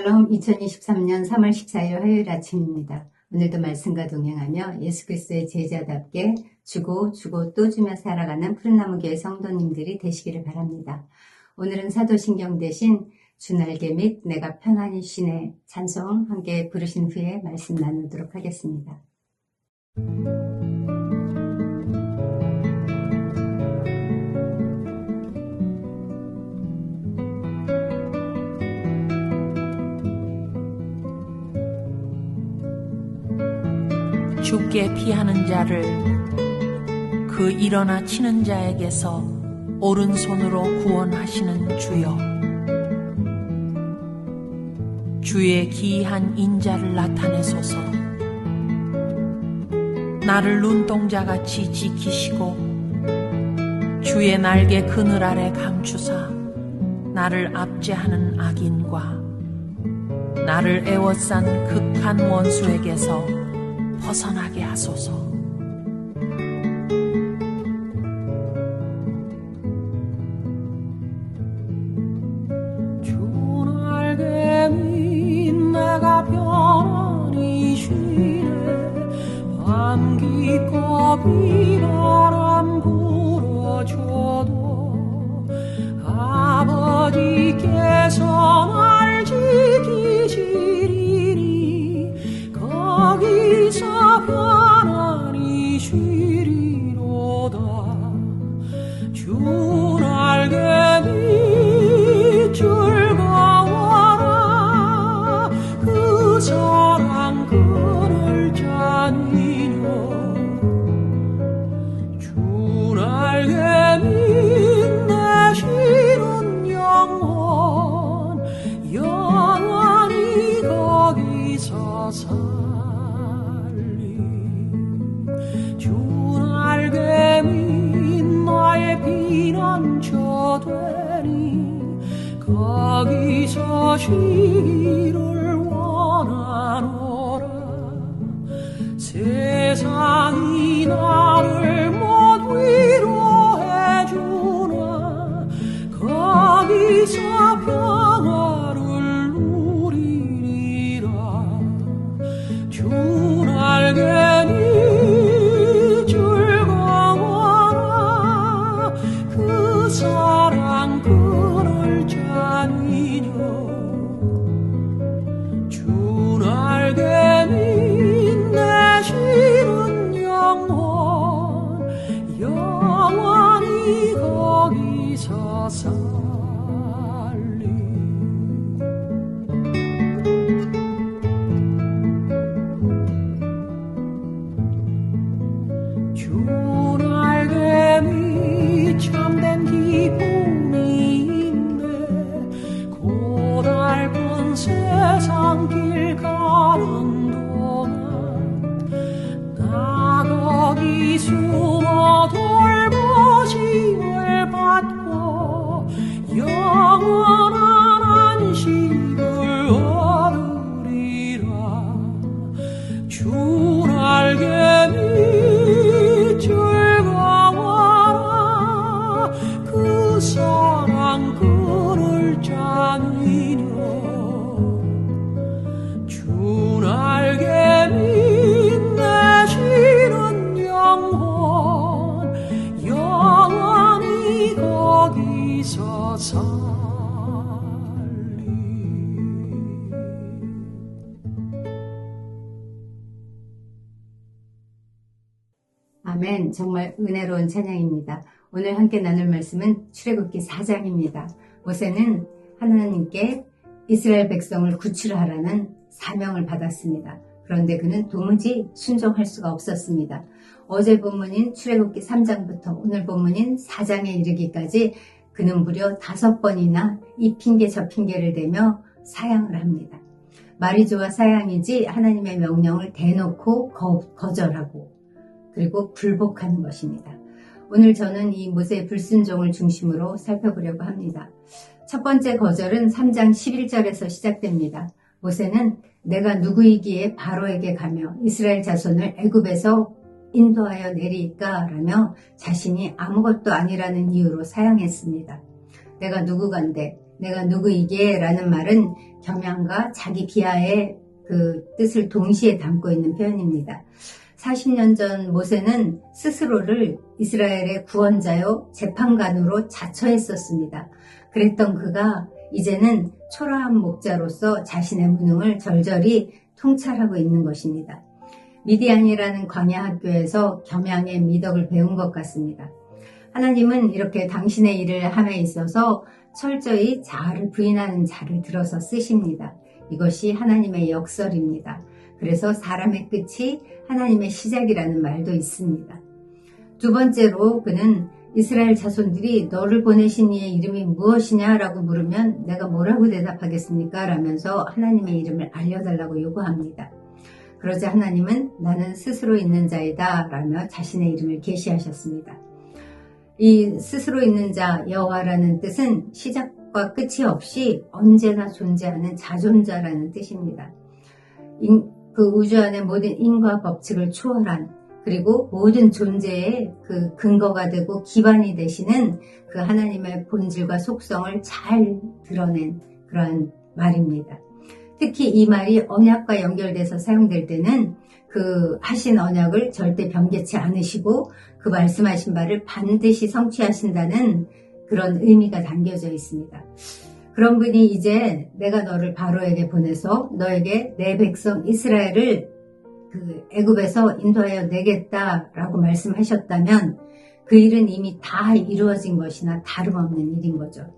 샬롬 2023년 3월 14일 화요일 아침입니다. 오늘도 말씀과 동행하며 예수 그리스도의 제자답게 주고 또 주며 살아가는 푸른나무교회 성도님들이 되시기를 바랍니다. 오늘은 사도신경 대신 주날개 및 내가 편안히 쉬네 찬송 함께 부르신 후에 말씀 나누도록 하겠습니다. 주께 피하는 자를 그 일어나 치는 자에게서 오른손으로 구원하시는 주여, 주의 기이한 인자를 나타내소서. 나를 눈동자같이 지키시고 주의 날개 그늘 아래 감추사 나를 압제하는 악인과 나를 애워싼 극한 원수에게서 벗어나게 하소서. 주 날개 밑 내가 편안히 쉬네. 밤 깊고 비바람 불어줘도 아버지께서 날 지키시리니 거기서 편안히 쉬리로다. 주 날개 밑 즐거워라. 그 사랑 그늘 잔이뇨. 주 날개 밑 내 쉬는 영혼 영원히 거기서 주 날개 밑 나의 피난처 되니 거기서 쉬기를 원하노라. 세상이 나를 못 위로해주나 거기서 평화를 누리리라. 주 날개 밑 그 사랑 그늘 잔이뇨. 주 날개 밑 내 쉬는 영혼 영원히 거기서 살리. 주 날개 밑 참된 기쁨이 있네. 고달픈 세상 길 가는 동안 나 거기 숨어 돌보심을 받고 영원한 안식을 얻으리라. 주 날개 밑 즐거워라. 그 사랑 그늘 잔이뇨. 주 날개 밑 내 쉬는 영혼 영원히 거기서 살리. 아멘. 정말 은혜로운 찬양입니다. 오늘 함께 나눌 말씀은 출애굽기 4장입니다. 모세는 하나님께 이스라엘 백성을 구출하라는 사명을 받았습니다. 그런데 그는 도무지 순종할 수가 없었습니다. 어제 본문인 출애굽기 3장부터 오늘 본문인 4장에 이르기까지 그는 무려 5번이나 이 핑계 저 핑계를 대며 사양을 합니다. 말이 좋아 사양이지 하나님의 명령을 대놓고 거절하고 그리고 불복하는 것입니다. 오늘 저는 이 모세의 불순종을 중심으로 살펴보려고 합니다. 첫 번째 거절은 3장 11절에서 시작됩니다. 모세는 내가 누구이기에 바로에게 가며 이스라엘 자손을 애굽에서 인도하여 내리까 라며 자신이 아무것도 아니라는 이유로 사양했습니다. 내가 누구간데 내가 누구이게 라는 말은 겸양과 자기 비하의 그 뜻을 동시에 담고 있는 표현입니다. 40년 전 모세는 스스로를 이스라엘의 구원자요 재판관으로 자처했었습니다. 그랬던 그가 이제는 초라한 목자로서 자신의 무능을 절절히 통찰하고 있는 것입니다. 미디안이라는 광야 학교에서 겸양의 미덕을 배운 것 같습니다. 하나님은 이렇게 당신의 일을 함에 있어서 철저히 자아를 부인하는 자를 들어서 쓰십니다. 이것이 하나님의 역설입니다. 그래서 사람의 끝이 하나님의 시작이라는 말도 있습니다. 두 번째로 그는 이스라엘 자손들이 너를 보내신 이의 이름이 무엇이냐라고 물으면 내가 뭐라고 대답하겠습니까? 라면서 하나님의 이름을 알려달라고 요구합니다. 그러자 하나님은 나는 스스로 있는 자이다 라며 자신의 이름을 계시하셨습니다. 이 스스로 있는 자 여호와라는 뜻은 시작과 끝이 없이 언제나 존재하는 자존자라는 뜻입니다. 그 우주 안의 모든 인과 법칙을 초월한 그리고 모든 존재의 그 근거가 되고 기반이 되시는 그 하나님의 본질과 속성을 잘 드러낸 그러한 말입니다. 특히 이 말이 언약과 연결돼서 사용될 때는 그 하신 언약을 절대 변개치 않으시고 그 말씀하신 바를 반드시 성취하신다는 그런 의미가 담겨져 있습니다. 그런 분이 이제 내가 너를 바로에게 보내서 너에게 내 백성 이스라엘을 그 애굽에서 인도하여 내겠다라고 말씀하셨다면 그 일은 이미 다 이루어진 것이나 다름없는 일인 거죠.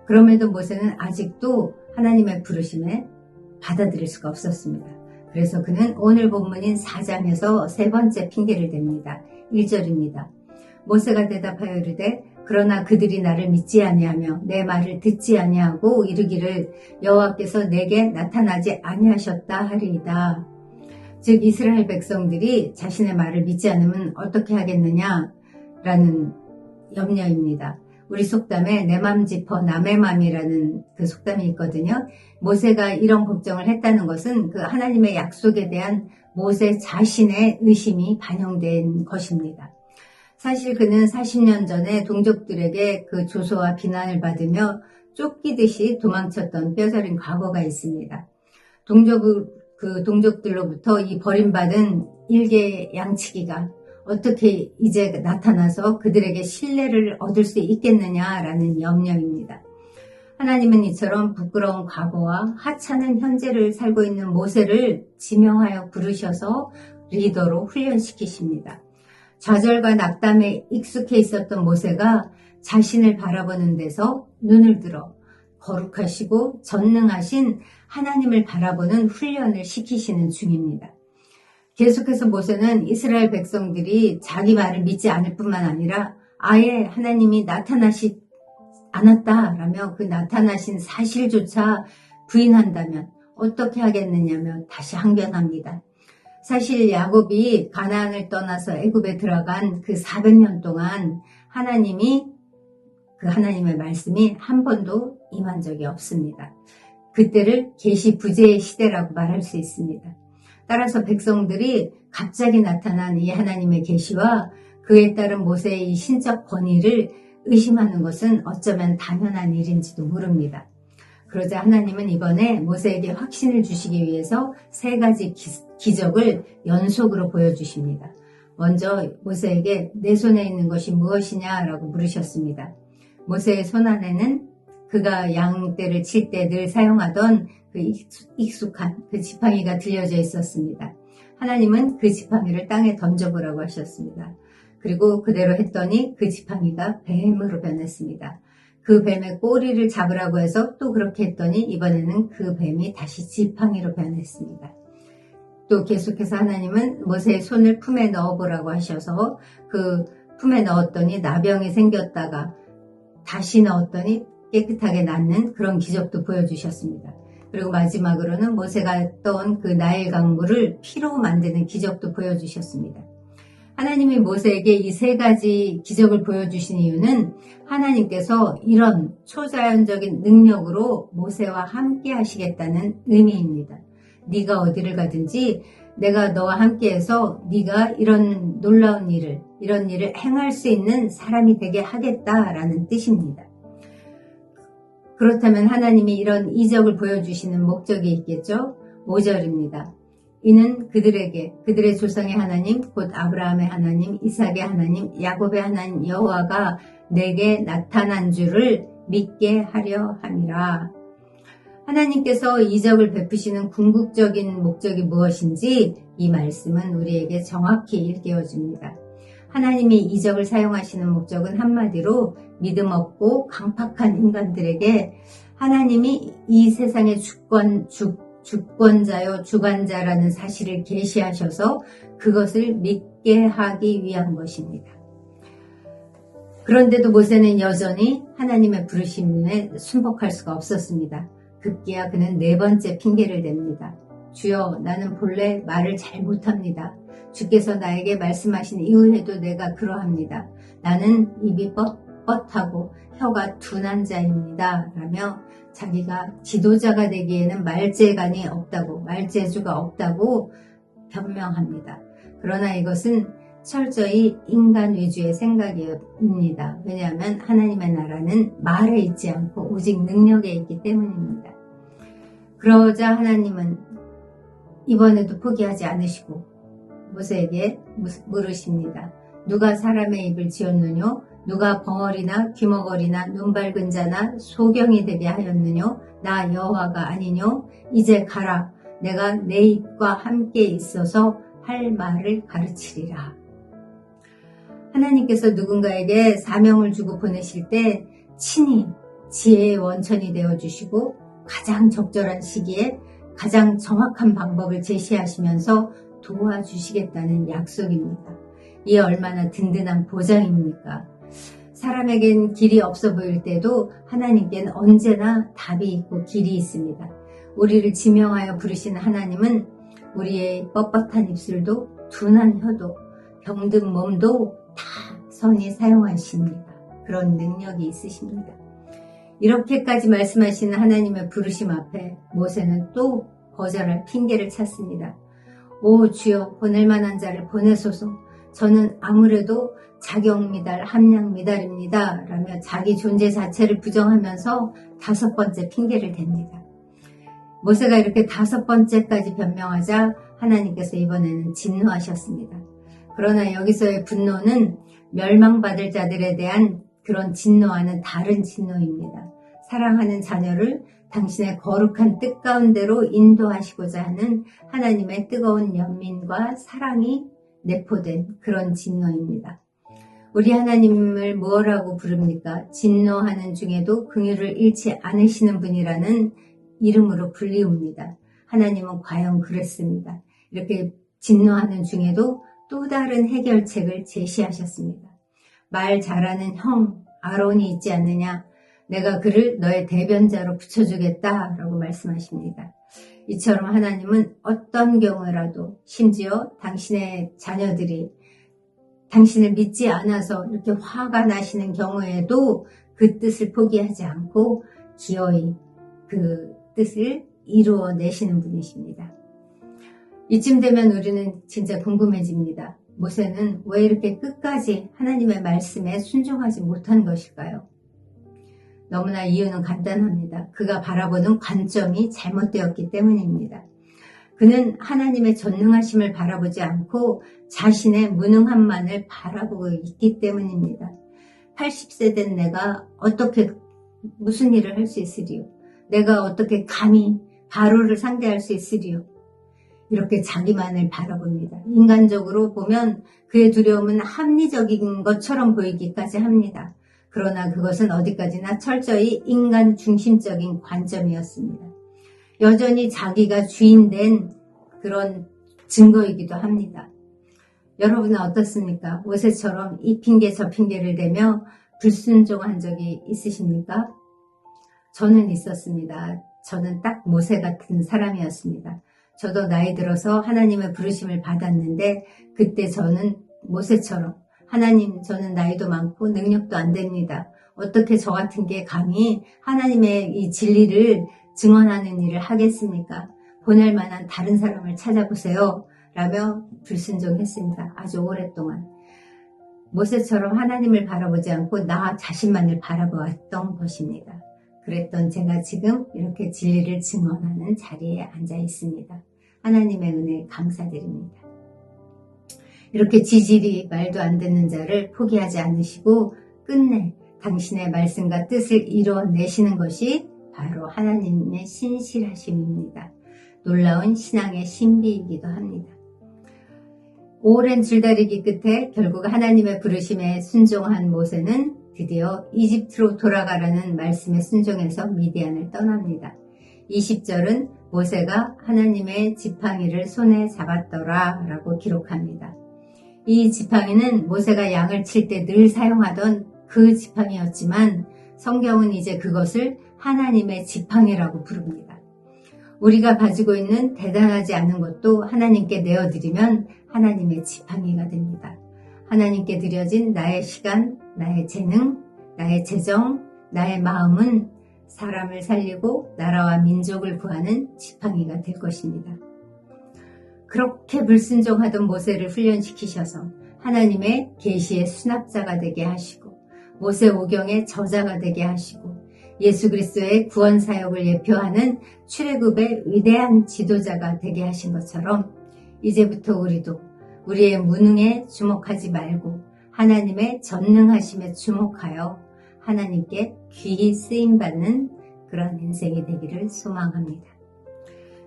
그럼에도 모세는 아직도 하나님의 부르심에 받아들일 수가 없었습니다. 그래서 그는 오늘 본문인 4장에서 세 번째 핑계를 댑니다. 1절입니다. 모세가 대답하여 이르되 그러나 그들이 나를 믿지 아니하며 내 말을 듣지 아니하고 이르기를 여호와께서 내게 나타나지 아니하셨다 하리이다. 즉 이스라엘 백성들이 자신의 말을 믿지 않으면 어떻게 하겠느냐라는 염려입니다. 우리 속담에 내 맘 짚어 남의 맘이라는 그 속담이 있거든요. 모세가 이런 걱정을 했다는 것은 그 하나님의 약속에 대한 모세 자신의 의심이 반영된 것입니다. 사실 그는 40년 전에 동족들에게 그 조소와 비난을 받으며 쫓기듯이 도망쳤던 뼈저린 과거가 있습니다. 동족들로부터 이 버림받은 일개 양치기가 어떻게 이제 나타나서 그들에게 신뢰를 얻을 수 있겠느냐라는 염려입니다. 하나님은 이처럼 부끄러운 과거와 하찮은 현재를 살고 있는 모세를 지명하여 부르셔서 리더로 훈련시키십니다. 좌절과 낙담에 익숙해 있었던 모세가 자신을 바라보는 데서 눈을 들어 거룩하시고 전능하신 하나님을 바라보는 훈련을 시키시는 중입니다. 계속해서 모세는 이스라엘 백성들이 자기 말을 믿지 않을 뿐만 아니라 아예 하나님이 나타나시 않았다라며 그 나타나신 사실조차 부인한다면 어떻게 하겠느냐며 다시 항변합니다. 사실 야곱이 가나안을 떠나서 애굽에 들어간 그 400년 동안 하나님의 말씀이 한 번도 임한 적이 없습니다. 그때를 계시 부재의 시대라고 말할 수 있습니다. 따라서 백성들이 갑자기 나타난 이 하나님의 계시와 그에 따른 모세의 이 신적 권위를 의심하는 것은 어쩌면 당연한 일인지도 모릅니다. 그러자 하나님은 이번에 모세에게 확신을 주시기 위해서 세 가지 기적을 연속으로 보여주십니다. 먼저 모세에게 내 손에 있는 것이 무엇이냐라고 물으셨습니다. 모세의 손 안에는 그가 양떼를 칠 때 늘 사용하던 그 익숙한 그 지팡이가 들려져 있었습니다. 하나님은 그 지팡이를 땅에 던져보라고 하셨습니다. 그리고 그대로 했더니 그 지팡이가 뱀으로 변했습니다. 그 뱀의 꼬리를 잡으라고 해서 또 그렇게 했더니 이번에는 그 뱀이 다시 지팡이로 변했습니다. 또 계속해서 하나님은 모세의 손을 품에 넣어보라고 하셔서 그 품에 넣었더니 나병이 생겼다가 다시 넣었더니 깨끗하게 낫는 그런 기적도 보여주셨습니다. 그리고 마지막으로는 모세가 떠온 그 나일 강물을 피로 만드는 기적도 보여주셨습니다. 하나님이 모세에게 이 세 가지 기적을 보여주신 이유는 하나님께서 이런 초자연적인 능력으로 모세와 함께 하시겠다는 의미입니다. 네가 어디를 가든지 내가 너와 함께해서 네가 이런 놀라운 일을, 이런 일을 행할 수 있는 사람이 되게 하겠다라는 뜻입니다. 그렇다면 하나님이 이런 이적을 보여주시는 목적이 있겠죠? 5절입니다. 이는 그들에게 그들의 조상의 하나님 곧 아브라함의 하나님 이삭의 하나님 야곱의 하나님 여호와가 내게 나타난 줄을 믿게 하려 함이라. 하나님께서 이적을 베푸시는 궁극적인 목적이 무엇인지 이 말씀은 우리에게 정확히 일깨워줍니다. 하나님이 이적을 사용하시는 목적은 한마디로 믿음 없고 강팍한 인간들에게 하나님이 이 세상의 주권자요 주관자라는 사실을 계시하셔서 그것을 믿게 하기 위한 것입니다. 그런데도 모세는 여전히 하나님의 부르심에 순복할 수가 없었습니다. 급기야 그는 4번째 핑계를 댑니다. 주여, 나는 본래 말을 잘 못합니다. 주께서 나에게 말씀하신 이후에도 내가 그러합니다. 나는 입이 뻣뻣하고 혀가 둔한 자입니다. 라며 자기가 지도자가 되기에는 말재간이 없다고, 말재주가 없다고 변명합니다. 그러나 이것은 철저히 인간 위주의 생각입니다. 왜냐하면 하나님의 나라는 말에 있지 않고 오직 능력에 있기 때문입니다. 그러자 하나님은 이번에도 포기하지 않으시고 모세에게 물으십니다. 누가 사람의 입을 지었느뇨? 누가 벙어리나 귀머거리나 눈 밝은 자나 소경이 되게 하였느뇨? 나 여호와가 아니뇨? 이제 가라. 내가 내 입과 함께 있어서 할 말을 가르치리라. 하나님께서 누군가에게 사명을 주고 보내실 때 친히 지혜의 원천이 되어주시고 가장 적절한 시기에 가장 정확한 방법을 제시하시면서 도와주시겠다는 약속입니다. 이게 얼마나 든든한 보장입니까? 사람에겐 길이 없어 보일 때도 하나님께는 언제나 답이 있고 길이 있습니다. 우리를 지명하여 부르시는 하나님은 우리의 뻣뻣한 입술도 둔한 혀도 병든 몸도 다 선히 사용하십니다. 그런 능력이 있으십니다. 이렇게까지 말씀하시는 하나님의 부르심 앞에 모세는 또 거절할 핑계를 찾습니다. 오 주여, 보낼 만한 자를 보내소서. 저는 아무래도 자격 미달, 함량 미달입니다. 라며 자기 존재 자체를 부정하면서 5번째 핑계를 댑니다. 모세가 이렇게 5번째까지 변명하자 하나님께서 이번에는 진노하셨습니다. 그러나 여기서의 분노는 멸망받을 자들에 대한 그런 진노와는 다른 진노입니다. 사랑하는 자녀를 당신의 거룩한 뜻 가운데로 인도하시고자 하는 하나님의 뜨거운 연민과 사랑이 내포된 그런 진노입니다. 우리 하나님을 뭐라고 부릅니까? 진노하는 중에도 긍휼을 잃지 않으시는 분이라는 이름으로 불리웁니다. 하나님은 과연 그랬습니다. 이렇게 진노하는 중에도 또 다른 해결책을 제시하셨습니다. 말 잘하는 형 아론이 있지 않느냐? 내가 그를 너의 대변자로 붙여주겠다 라고 말씀하십니다. 이처럼 하나님은 어떤 경우라도 심지어 당신의 자녀들이 당신을 믿지 않아서 이렇게 화가 나시는 경우에도 그 뜻을 포기하지 않고 기어이 그 뜻을 이루어내시는 분이십니다. 이쯤 되면 우리는 진짜 궁금해집니다. 모세는 왜 이렇게 끝까지 하나님의 말씀에 순종하지 못한 것일까요? 너무나 이유는 간단합니다. 그가 바라보는 관점이 잘못되었기 때문입니다. 그는 하나님의 전능하심을 바라보지 않고 자신의 무능함만을 바라보고 있기 때문입니다. 80세 된 내가 어떻게 무슨 일을 할 수 있으리요? 내가 어떻게 감히 바로를 상대할 수 있으리요? 이렇게 자기만을 바라봅니다. 인간적으로 보면 그의 두려움은 합리적인 것처럼 보이기까지 합니다. 그러나 그것은 어디까지나 철저히 인간 중심적인 관점이었습니다. 여전히 자기가 주인된 그런 증거이기도 합니다. 여러분은 어떻습니까? 모세처럼 이 핑계 저 핑계를 대며 불순종한 적이 있으십니까? 저는 있었습니다. 저는 딱 모세 같은 사람이었습니다. 저도 나이 들어서 하나님의 부르심을 받았는데 그때 저는 모세처럼 하나님, 저는 나이도 많고 능력도 안 됩니다. 어떻게 저 같은 게 감히 하나님의 이 진리를 증언하는 일을 하겠습니까? 보낼 만한 다른 사람을 찾아보세요. 라며 불순종했습니다. 아주 오랫동안. 모세처럼 하나님을 바라보지 않고 나 자신만을 바라보았던 것입니다. 그랬던 제가 지금 이렇게 진리를 증언하는 자리에 앉아 있습니다. 하나님의 은혜에 감사드립니다. 이렇게 지질이 말도 안 듣는 자를 포기하지 않으시고 끝내 당신의 말씀과 뜻을 이루어내시는 것이 바로 하나님의 신실하심입니다. 놀라운 신앙의 신비이기도 합니다. 오랜 줄다리기 끝에 결국 하나님의 부르심에 순종한 모세는 드디어 이집트로 돌아가라는 말씀에 순종해서 미디안을 떠납니다. 20절은 모세가 하나님의 지팡이를 손에 잡았더라 라고 기록합니다. 이 지팡이는 모세가 양을 칠 때 늘 사용하던 그 지팡이였지만 성경은 이제 그것을 하나님의 지팡이라고 부릅니다. 우리가 가지고 있는 대단하지 않은 것도 하나님께 내어드리면 하나님의 지팡이가 됩니다. 하나님께 드려진 나의 시간, 나의 재능, 나의 재정, 나의 마음은 사람을 살리고 나라와 민족을 구하는 지팡이가 될 것입니다. 그렇게 불순종하던 모세를 훈련시키셔서 하나님의 계시의 수납자가 되게 하시고 모세오경의 저자가 되게 하시고 예수 그리스도의 구원 사역을 예표하는 출애굽의 위대한 지도자가 되게 하신 것처럼 이제부터 우리도 우리의 무능에 주목하지 말고 하나님의 전능하심에 주목하여 하나님께 귀히 쓰임받는 그런 인생이 되기를 소망합니다.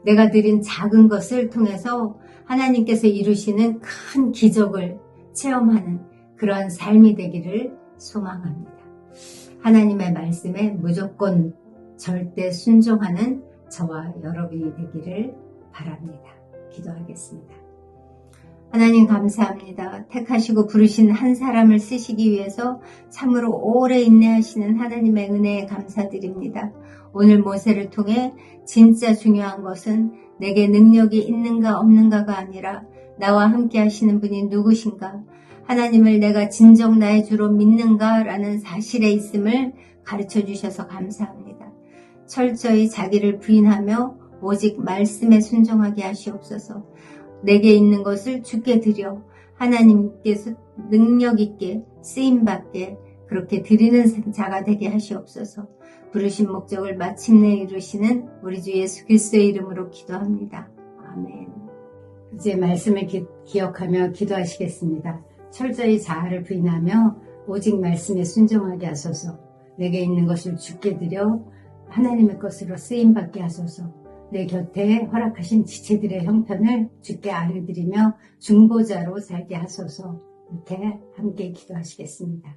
내가 드린 작은 것을 통해서 하나님께서 이루시는 큰 기적을 체험하는 그런 삶이 되기를 소망합니다. 하나님의 말씀에 무조건 절대 순종하는 저와 여러분이 되기를 바랍니다. 기도하겠습니다. 하나님 감사합니다. 택하시고 부르신 한 사람을 쓰시기 위해서 참으로 오래 인내하시는 하나님의 은혜에 감사드립니다. 오늘 모세를 통해 진짜 중요한 것은 내게 능력이 있는가 없는가가 아니라 나와 함께 하시는 분이 누구신가, 하나님을 내가 진정 나의 주로 믿는가라는 사실에 있음을 가르쳐 주셔서 감사합니다. 철저히 자기를 부인하며 오직 말씀에 순종하게 하시옵소서. 내게 있는 것을 주께 드려 하나님께서 능력 있게 쓰임받게 그렇게 드리는 자가 되게 하시옵소서. 부르신 목적을 마침내 이루시는 우리 주 예수 그리스도의 이름으로 기도합니다. 아멘. 이제 말씀을 기억하며 기도하시겠습니다. 철저히 자아를 부인하며 오직 말씀에 순종하게 하소서. 내게 있는 것을 주께 드려 하나님의 것으로 쓰임받게 하소서. 내 곁에 허락하신 지체들의 형편을 주께 알려드리며 중보자로 살게 하소서. 이렇게 함께 기도하시겠습니다.